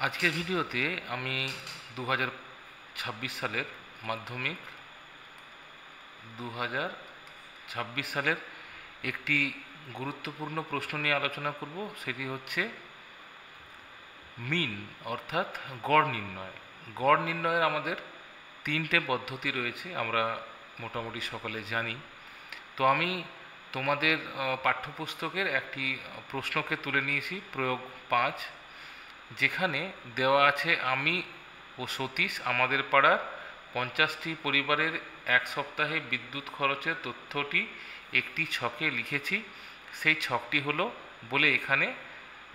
আজকের ভিডিওতে আমি 2026 সালের মাধ্যমিক 2026 সালের একটি গুরুত্বপূর্ণ প্রশ্ন নিয়ে আলোচনা করব। সেটি হচ্ছে মিন অর্থাৎ গড় নির্ণয়। গড় নির্ণয়ের আমাদের তিনটে পদ্ধতি রয়েছে, আমরা মোটামুটি সকলে জানি। তো আমি তোমাদের পাঠ্যপুস্তকের একটি প্রশ্নকে তুলে নিয়েছি, প্রয়োগ 5, যেখানে দেওয়া আছে আমি ও সতীশ আমাদের পাড়ার 50টি পরিবারের এক সপ্তাহে বিদ্যুৎ খরচের তথ্যটি একটি ছকে লিখেছি। সেই ছকটি হলো বলে এখানে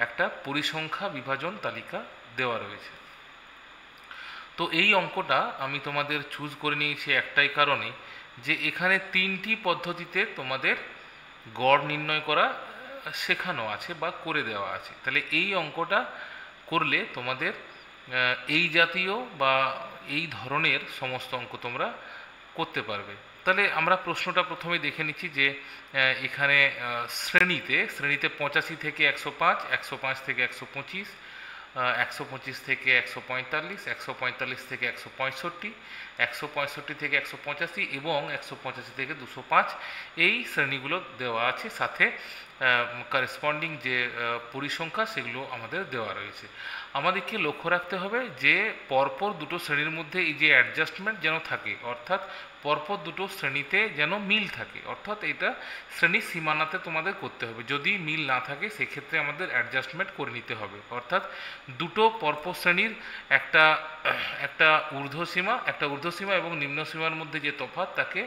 একটা পরিসংখ্যা বিভাজন তালিকা দেওয়া রয়েছে। তো এই অঙ্কটা আমি তোমাদের চুজ করে নিয়েছি একটাই কারণে, যে এখানে তিনটি পদ্ধতিতে তোমাদের গড় নির্ণয় করা শেখানো আছে বা করে দেওয়া আছে। তাহলে এই অঙ্কটা করলে তোমাদের এই জাতীয় বা এই ধরনের সমস্ত অঙ্ক তোমরা করতে পারবে। তাহলে আমরা প্রশ্নটা প্রথমে দেখে নিচ্ছি যে এখানে শ্রেণীতে 85 থেকে 105, 105 থেকে 125, 125 থেকে 145, 145 থেকে 165, 165 থেকে 185 এবং 185 থেকে 205 এই শ্রেণীগুলো দেওয়া আছে, সাথে করেসপন্ডিং যে পরিসংখ্যা সেগুলো আমাদের দেওয়া রয়েছে। আমাদেরকে লক্ষ্য রাখতে হবে যে পরপর দুটো শ্রেণীর মধ্যে এই যে অ্যাডজাস্টমেন্ট যেন থাকে, অর্থাৎ পরপর দুটো শ্রেণীতে যেন মিল থাকে, অর্থাৎ এটা শ্রেণীর সীমানাতে তোমাদের করতে হবে। যদি মিল না থাকে সেক্ষেত্রে আমাদের অ্যাডজাস্টমেন্ট করে নিতে হবে, অর্থাৎ দুটো পরপর শ্রেণীর একটা ঊর্ধ্বসীমা এবং নিম্নসীমার মধ্যে যে তফাৎ তাকে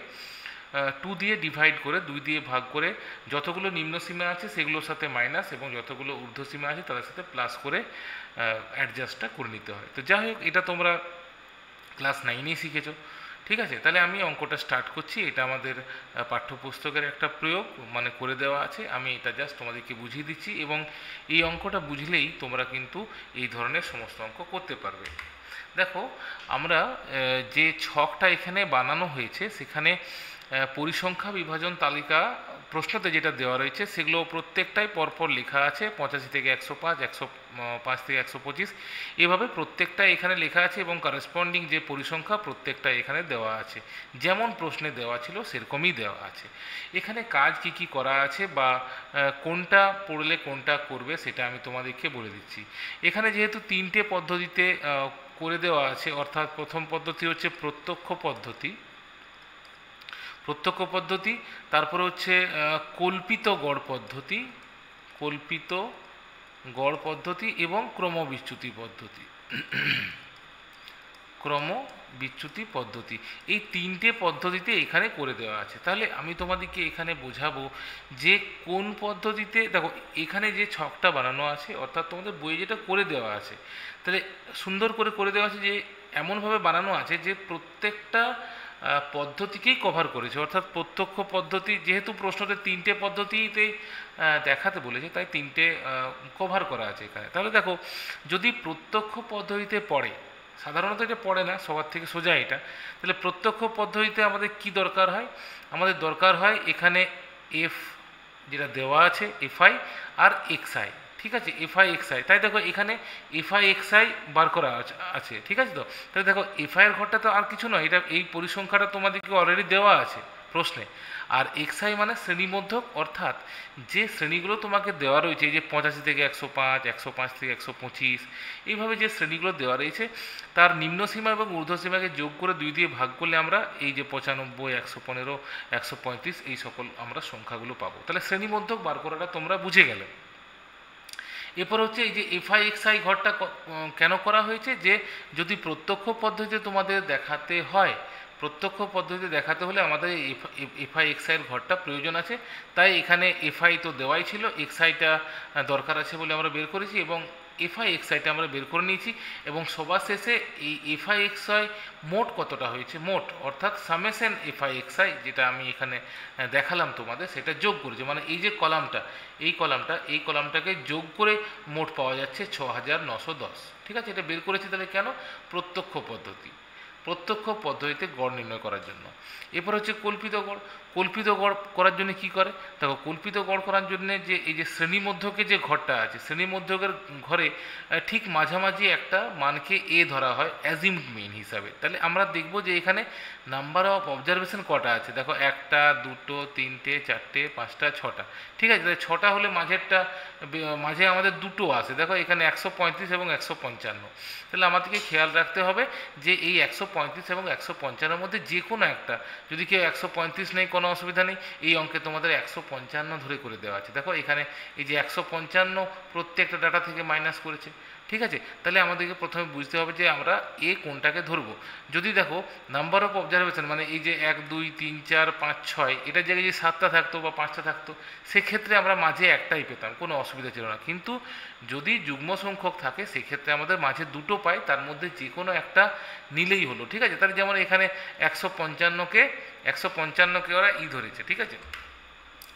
2 দিয়ে ডিভাইড করে, 2 দিয়ে ভাগ করে যতগুলো নিম্নসীমা আছে সেগুলোর সাথে মাইনাস এবং যতগুলো ঊর্ধ্বসীমা আছে তাদের সাথে প্লাস করে অ্যাডজাস্টটা করে নিতে হয়। তো যাই হোক, এটা তোমরা ক্লাস 9-এই শিখেছো, ঠিক আছে। তাহলে আমি অঙ্কটা স্টার্ট করছি। এটা আমাদের পাঠ্যপুস্তকের একটা প্রয়োগ, মানে করে দেওয়া আছে। আমি এটা জাস্ট তোমাদেরকে বুঝিয়ে দিচ্ছি এবং এই অঙ্কটা বুঝলেই তোমরা কিন্তু এই ধরনের সমস্ত অঙ্ক করতে পারবে। দেখো, আমরা যে ছকটা এখানে বানানো হয়েছে সেখানে পরিসংখ্যা বিভাজন তালিকা প্রশ্নতে যেটা দেওয়া রয়েছে সেগুলো প্রত্যেকটাই পরপর লেখা আছে। 85 থেকে 105, 105 থেকে 125 এভাবে প্রত্যেকটা এখানে লেখা আছে এবং করেসপন্ডিং যে পরিসংখ্যা প্রত্যেকটা এখানে দেওয়া আছে, যেমন প্রশ্নে দেওয়া ছিল সেরকমই দেওয়া আছে। এখানে কাজ কি করা আছে বা কোনটা পড়লে কোনটা করবে সেটা আমি তোমাদেরকে বলে দিচ্ছি। এখানে যেহেতু তিনটে পদ্ধতিতে করে দেওয়া আছে, অর্থাৎ প্রথম পদ্ধতি হচ্ছে প্রত্যক্ষ পদ্ধতি, তারপরে হচ্ছে কল্পিত গড় পদ্ধতি এবং ক্রমবিচ্যুতি পদ্ধতি। এই তিনটে পদ্ধতিতে এখানে করে দেওয়া আছে। তাহলে আমি তোমাদেরকে এখানে বোঝাবো যে কোন পদ্ধতিতে। দেখো, এখানে যে ছকটা বানানো আছে, অর্থাৎ তোমাদের বইয়ে যেটা করে দেওয়া আছে, তাহলে সুন্দর করে দেওয়া আছে যে এমনভাবে বানানো আছে যে প্রত্যেকটা পদ্ধতিকেই কভার করেছে। অর্থাৎ প্রত্যক্ষ পদ্ধতি, যেহেতু প্রশ্নতে তিনটে পদ্ধতিতে দেখাতে বলেছে, তাই তিনটে কভার করা আছে এখানে। তাহলে দেখো, যদি প্রত্যক্ষ পদ্ধতিতে পড়ে, সাধারণত এটা পড়ে না, সবার থেকে সোজা এটা, তাহলে প্রত্যক্ষ পদ্ধতিতে আমাদের কি দরকার হয়? আমাদের দরকার হয় এখানে এফ যেটা দেওয়া আছে, এফআই আর এক্সআই, ঠিক আছে, এফআই এক্সআই। তাই দেখো এখানে এফআই এক্সআই বার করা আছে, ঠিক আছে। তো তাহলে দেখো এফআই এর ঘরটা তো আর কিছু নয়, এটা এই পরিসংখ্যাটা তোমাদেরকে অলরেডি দেওয়া আছে প্রশ্নে। আর এক্সআই মানে শ্রেণীমধ্যক, অর্থাৎ যে শ্রেণীগুলো তোমাকে দেওয়া রয়েছে, এই যে 85 থেকে 105, 105 থেকে 125 এইভাবে যে শ্রেণীগুলো দেওয়া রয়েছে, তার নিম্নসীমা এবং ঊর্ধ্বসীমাকে যোগ করে 2 দিয়ে ভাগ করলে আমরা এই যে 95, 115, 135 এই সকল আমরা সংখ্যাগুলো পাবো। তাহলে শ্রেণীমধ্যক বার করাটা তোমরা বুঝে গেলে। এরপর হচ্ছে এই যে এফআই এক্সআই ঘরটা কেন করা হয়েছে, যে যদি প্রত্যক্ষ পদ্ধতিতে তোমাদের দেখাতে হয়, প্রত্যক্ষ পদ্ধতিতে দেখাতে হলে আমাদের এফআই এক্সআইয়ের ঘরটা প্রয়োজন আছে। তাই এখানে এফআই তো দেওয়াই ছিল, এক্সআইটা দরকার আছে বলে আমরা বের করেছি এবং এফআই এক্সআইটা আমরা বের করে নিয়েছি। এবং সবার শেষে এই এফআই এক্সআই মোট কতটা হয়েছে, মোট অর্থাৎ সামেশন এফআই এক্সআই, যেটা আমি এখানে দেখালাম তোমাদের, সেটা যোগ করেছে। মানে এই যে এই কলামটাকে যোগ করে মোট পাওয়া যাচ্ছে 6910, ঠিক আছে। এটা বের করেছি তাহলে কেন? প্রত্যক্ষ পদ্ধতি। প্রত্যক্ষ পদ্ধতিতে গড় নির্ণয় করার জন্য। এরপর হচ্ছে কল্পিত গড়। কল্পিত গড় করার জন্য কি করে, দেখো কল্পিত গড় করার জন্য যে এই যে শ্রেণীমধ্যকে যে ঘরটা আছে, শ্রেণীমধ্যকের ঘরে ঠিক মাঝামাঝি একটা মানকে এ ধরা হয় অ্যাজিউমড মিন হিসাবে। তাহলে আমরা দেখব যে এখানে নাম্বার অফ অবজারভেশন কটা আছে, দেখো 1টা 2টো 3টে 4টে 5টা 6টা, ঠিক আছে। তাহলে 6টা হলে মাঝেরটা মাঝে আমাদের দুটো আছে, দেখো এখানে 135 এবং 155। তাহলে আমাদেরকে খেয়াল রাখতে হবে যে এই 135 এবং 155-এর মধ্যে যে কোনো একটা, যদি কেউ 135 নেই কোনো অসুবিধা নেই, এই অঙ্কে তোমাদের 155 ধরে করে দেওয়া আছে। দেখো এখানে এই যে 155 প্রত্যেকটা ডাটা থেকে মাইনাস করেছে, ঠিক আছে। তাহলে আমাদেরকে প্রথমে বুঝতে হবে যে আমরা এ কোনটাকে ধরবো। যদি দেখো নাম্বার অফ অবজারভেশন মানে এই যে 1 2 3 4 5 6 এটার জায়গায় যে 7টা থাকতো বা 5টা থাকতো, সেক্ষেত্রে আমরা মাঝে একটাই পেতাম, কোনো অসুবিধা ছিল না। কিন্তু যদি যুগ্ম সংখ্যক থাকে সেক্ষেত্রে আমাদের মাঝে দুটো পাই, তার মধ্যে যে কোনো একটা নিলেই হলো, ঠিক আছে। তাহলে যেমন এখানে 155কে ওরা ই ধরেছে, ঠিক আছে।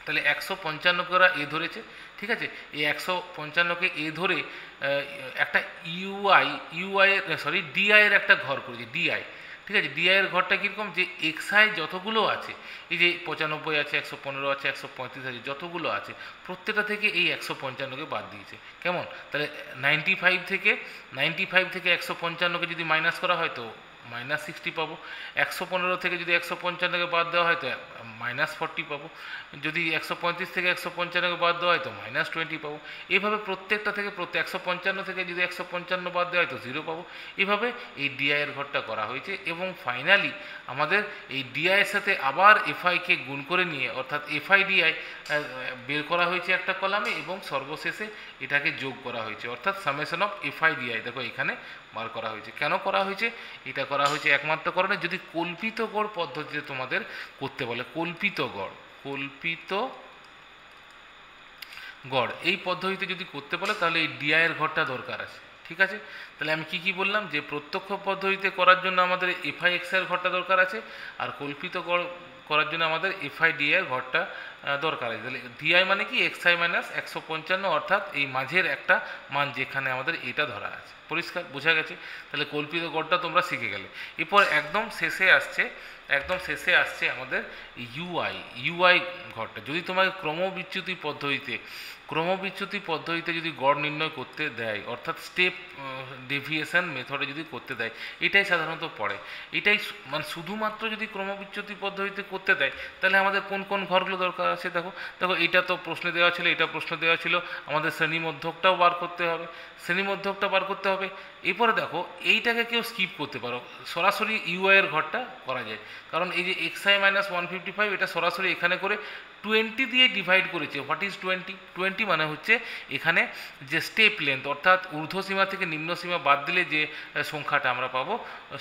তাহলে 155কে ওরা এ ধরেছে, ঠিক আছে। এই 155কে এ ধরে একটা ডিআই এর একটা ঘর করেছে, ডিআই, ঠিক আছে। ডিআই এর ঘরটা কীরকম, যে এক্সআই যতগুলো আছে, এই যে 95 আছে, 115 আছে, 135 আছে, যতগুলো আছে প্রত্যেকটা থেকে এই 155কে বাদ দিয়েছে। কেমন, তাহলে 95 থেকে 155কে যদি মাইনাস করা হয় তো -60 পাবো। 115 থেকে যদি 155কে বাদ দেওয়া হয় তো -40 পাবো। যদি 135 থেকে 155কে বাদ দেওয়া হয় তো -20 পাবো। এইভাবে প্রত্যেকটা থেকে 155 থেকে যদি 155 বাদ দেওয়া হয় তো 0 পাবো। এভাবে এই ডিআই এর ঘরটা করা হয়েছে এবং ফাইনালি আমাদের এই ডিআই এর সাথে আবার এফআইকে গুণ করে নিয়ে, অর্থাৎ এফআই ডিআই বের করা হয়েছে একটা কলামে এবং সর্বশেষে এটাকে যোগ করা হয়েছে, অর্থাৎ সামেশন অফ এফআই ডিআই দেখো এখানে বার করা হয়েছে। কেন করা হয়েছে, এটা করা হয়েছে একমাত্র কারণে যদি কল্পিত গড় পদ্ধতিতে তোমাদের করতে বলে, কল্পিত গড় এই পদ্ধতিতে যদি করতে বলে তাহলে এই ডিআই এর ঘরটা দরকার আছে, ঠিক আছে। তাহলে আমি কি বললাম, যে প্রত্যক্ষ পদ্ধতিতে করার জন্য আমাদের এফআই এক্স এর ঘরটা দরকার আছে, আর কল্পিত গড় করার জন্য আমাদের এফআই ডিআই এর ঘরটা দরকার আছে। তাহলে ডিআই মানে কি, এক্সআই মাইনাস 155, অর্থাৎ এই মাঝের একটা মান যেখানে আমাদের এটা ধরা আছে। পরিষ্কার বোঝা গেছে। তাহলে কল্পিত গড়টা তোমরা শিখে গেলে। এরপর একদম শেষে আসছে আমাদের ইউআই ঘরটা। যদি তোমাকে ক্রমবিচ্যুতি পদ্ধতিতে যদি গড় নির্ণয় করতে দেয়, অর্থাৎ স্টেপ ডেভিয়েশন মেথডে যদি করতে দেয়, এটাই সাধারণত পড়ে। এটাই মানে শুধুমাত্র যদি ক্রমবিচ্যুতি পদ্ধতিতে করতে দেয় তাহলে আমাদের কোন কোন ঘরগুলো দরকার আছে, দেখো এটা তো প্রশ্নে দেওয়া ছিল, এটা প্রশ্ন দেওয়া ছিল, আমাদের শ্রেণীমধ্যকটাও বার করতে হবে, এরপরে দেখো এইটাকে কেউ স্কিপ করতে পারো, সরাসরি ইউআই এর ঘরটা করা যায়। কারণ এই যে এক্সআই মাইনাস 155 এটা সরাসরি এখানে করে 20 দিয়ে ডিভাইড করেছে। হোয়াট ইজ 20 মানে হচ্ছে এখানে যে স্টেপ লেন্থ, অর্থাৎ ঊর্ধ্বসীমা থেকে নিম্নসীমা বাদ দিলে যে সংখ্যাটা আমরা পাবো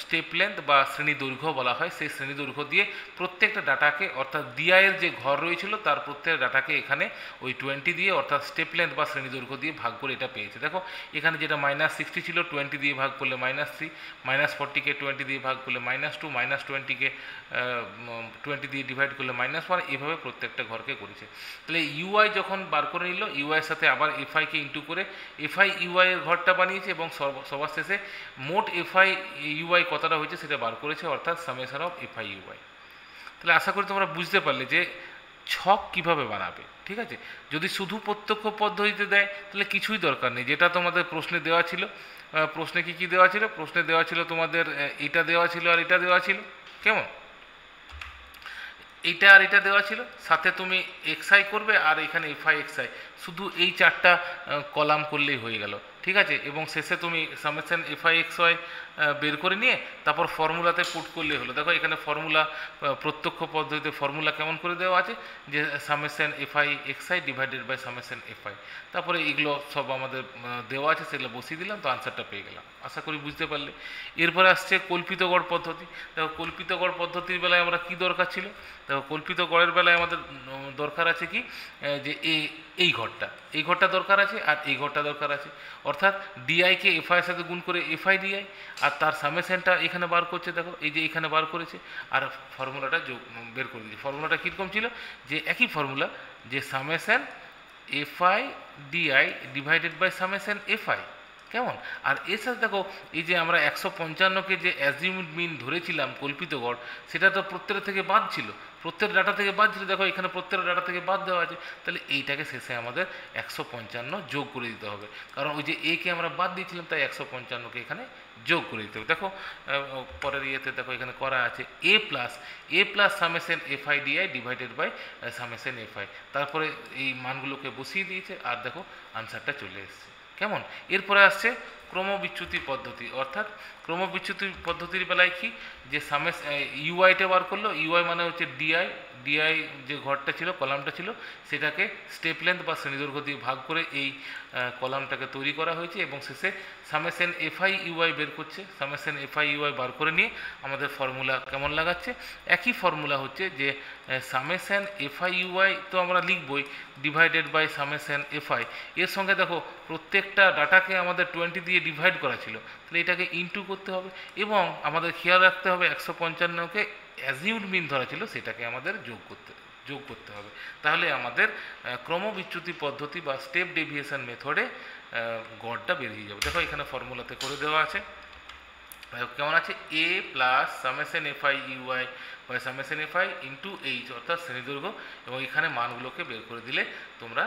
স্টেপ লেন্থ বা শ্রেণী দৈর্ঘ্য বলা হয়, সেই শ্রেণী দৈর্ঘ্য দিয়ে প্রত্যেকটা ডাটাকে, অর্থাৎ ডিআই এর যে ঘর রয়েছিল তার প্রত্যেকটা ডাটাকে এখানে ওই 20 দিয়ে, অর্থাৎ স্টেপ লেন্থ বা শ্রেণী দৈর্ঘ্য দিয়ে ভাগ করে এটা পেয়েছে। দেখো এখানে যেটা -60 ছিল 20 দিয়ে ভাগ করলে -3, -40কে 20 দিয়ে ভাগ করলে -2, -20কে 20 দিয়ে ডিভাইড করলে -1, এভাবে প্রত্যেকটা ঘরকে করেছে। তাহলে ইউআই যখন বার করে নিল, ইউআই এর সাথে আবার এফআইকে ইন্টু করে এফআই ইউআই এর ঘরটা বানিয়েছে এবং সবার শেষে মোট এফআই ইউআই কতটা হয়েছে সেটা বার করেছে, অর্থাৎ সামেশন অফ এফআই ইউআই। তাহলে আশা করি তোমরা বুঝতে পারলে যে ছক কিভাবে বানাবে, ঠিক আছে। যদি শুধু প্রত্যক্ষ পদ্ধতিতে দেয় তাহলে কিছুই দরকার নেই, যেটা তোমাদের প্রশ্নে দেওয়া ছিল। প্রশ্নে কি দেওয়া ছিল, প্রশ্নে দেওয়া ছিল তোমাদের এটা দেওয়া ছিল আর এটা দেওয়া ছিল, কেমন, এইটা আর এটা দেওয়া ছিল, সাথে তুমি এক্সআই করবে আর এখানে এফআই এক্সআই, শুধু এই 4টা কলাম করলেই হয়ে গেল, ঠিক আছে। এবং শেষে তুমি সামেশন এফআই এক্সআই বের করে নিয়ে তারপর ফর্মুলাতে পুট করলেই হলো। দেখো এখানে ফর্মুলা, প্রত্যক্ষ পদ্ধতিতে ফর্মুলা কেমন করে দেওয়া আছে, যে summation fi xi divided by summation FI, তারপরে এগুলো সব আমাদের দেওয়া আছে, সেগুলো বসিয়ে দিলাম, তো আনসারটা পেয়ে গেলাম। আশা করি বুঝতে পারলে। এরপরে আসছে কল্পিত গড় পদ্ধতি। দেখো কল্পিত গড় পদ্ধতির বেলায় আমরা কি দরকার ছিল, দেখো কল্পিত গড়ের বেলায় আমাদের দরকার আছে কি, যে এই ঘরটা দরকার আছে আর এই ঘরটা দরকার আছে, অর্থাৎ ডিআইকে এফআই এর সাথে গুণ করে এফআই ডিআই, আর তার সামেশনটা এখানে বার করছে, দেখো এই যে এখানে বার করেছে, আর ফর্মুলাটা বের করে দিয়েছে। ফর্মুলাটা কীরকম ছিল, যে একই ফর্মুলা, যে summation FI DI divided by summation fi, কেমন? আর এর সাথে দেখো, এই যে আমরা 155কে যে অ্যাজিউমড মিন ধরেছিলাম কল্পিত গড়, সেটা তো প্রত্যেকটা থেকে বাদ ছিল, প্রত্যেকটা ডাটা থেকে বাদ ছিল। দেখো এখানে প্রত্যেকটা ডাটা থেকে বাদ দেওয়া আছে, তাহলে এইটাকে শেষে আমাদের 155 যোগ করে দিতে হবে, কারণ ওই যে এ কে আমরা বাদ দিয়েছিলাম, তাই 155কে এখানে যোগ করে দিতে হবে। দেখো পরের ইয়েতে দেখো এখানে করা আছে A plus summation FI DI divided by summation FI, তারপরে এই মানগুলোকে বসিয়ে দিয়েছে, আর দেখো আনসারটা চলে এসছে। কেমন? এরপরে আসছে ক্রমবিচ্যুতি পদ্ধতি, অর্থাৎ ক্রমবিচ্যুতি পদ্ধতির বেলায় কি, যে সামেস ইউআইটা বার করলো, ইউআই মানে হচ্ছে ডিআই, ডিআই যে ঘরটা ছিল, কলামটা ছিল, সেটাকে স্টেপ লেন্থ বা শ্রেণীদৈর্ঘ্য দিয়ে ভাগ করে এই কলামটাকে তৈরি করা হয়েছে, এবং শেষে সামেশন এফআই ইউআই বের করছে। সামেশন এফআই ইউআই বার করে নিয়ে আমাদের ফর্মুলা কেমন লাগাচ্ছে, একই ফর্মুলা হচ্ছে যে সামেশন এফআই ইউআই তো আমরা লিখবই, ডিভাইডেড বাই সামেশন এফআই, এর সঙ্গে দেখো প্রত্যেকটা ডাটাকে আমাদের 20 দিয়ে ডিভাইড করা ছিল, তাহলে এটাকে ইনটু করতে হবে, এবং আমাদের খেয়াল রাখতে হবে 155কে অ্যাজিউড মিন ধরা ছিল, সেটাকে আমাদের যোগ করতে হবে। তাহলে আমাদের ক্রমবিচ্যুতি পদ্ধতি বা স্টেপ ডেভিয়েশন মেথডে গড়টা বেরিয়ে যাবে। দেখো এখানে ফর্মুলাতে করে দেওয়া আছে, কেমন আছে, A plus summation FI UI by summation FI into H, অর্থাৎ শ্রেণীদৈর্ঘ্য, এবং এখানে মানগুলোকে বের করে দিলে তোমরা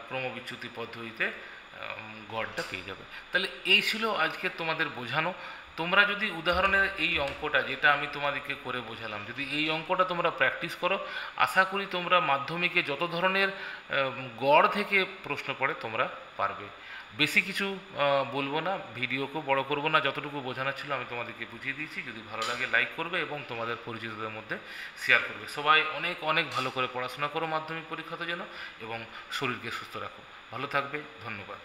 ক্রমবিচ্যুতি পদ্ধতিতে গড়টা পেয়ে যাবে। তাহলে এই ছিল আজকে তোমাদের বোঝানো। তোমরা যদি উদাহরণের এই অঙ্কটা, যেটা আমি তোমাদেরকে করে বোঝালাম, যদি এই অঙ্কটা তোমরা প্র্যাকটিস করো, আশা করি তোমরা মাধ্যমিকে যত ধরনের গড় থেকে প্রশ্ন পড়ে তোমরা পারবে। বেশি কিছু বলবো না, ভিডিওকেও বড় করব না, যতটুকু বোঝানোর ছিল আমি তোমাদেরকে বুঝিয়ে দিয়েছি। যদি ভালো লাগে লাইক করবে এবং তোমাদের পরিচিতদের মধ্যে শেয়ার করবে। সবাই অনেক অনেক ভালো করে পড়াশোনা করো মাধ্যমিক পরীক্ষাতে যেন, এবং শরীরকে সুস্থ রাখো। ভালো থাকবে, ধন্যবাদ।